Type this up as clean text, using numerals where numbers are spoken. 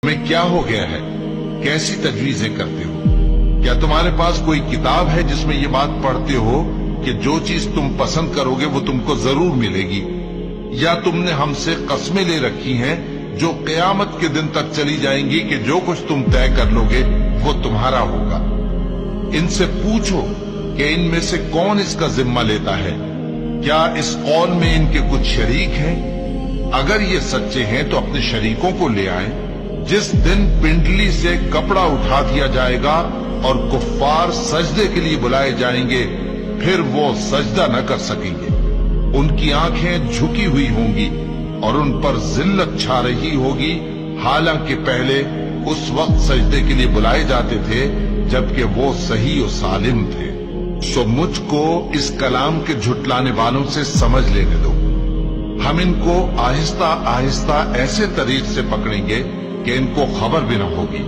में क्या हो गया है? कैसी तजवीजें करते हो? क्या तुम्हारे पास कोई किताब है जिसमें ये बात पढ़ते हो कि जो चीज तुम पसंद करोगे वो तुमको जरूर मिलेगी? या तुमने हमसे कस्में ले रखी हैं जो क़यामत के दिन तक चली जाएंगी कि जो कुछ तुम तय कर लोगे वो तुम्हारा होगा? इनसे पूछो कि इनमें से कौन इसका जिम्मा लेता है। क्या इस कौल में इनके कुछ शरीक हैं? अगर ये सच्चे हैं तो अपने शरीकों को ले आए। जिस दिन पिंडली से कपड़ा उठा दिया जाएगा और कुफ्फार सजदे के लिए बुलाए जाएंगे, फिर वो सजदा न कर सकेंगे। उनकी आंखें झुकी हुई होंगी और उन पर जिल्लत छा रही होगी, हालांकि पहले उस वक्त सजदे के लिए बुलाए जाते थे जबकि वो सही और सालिम थे। तो मुझको इस कलाम के झुटलाने वालों से समझ लेने दो। हम इनको आहिस्ता आहिस्ता ऐसे तरीक से पकड़ेंगे कि इनको खबर भी न होगी।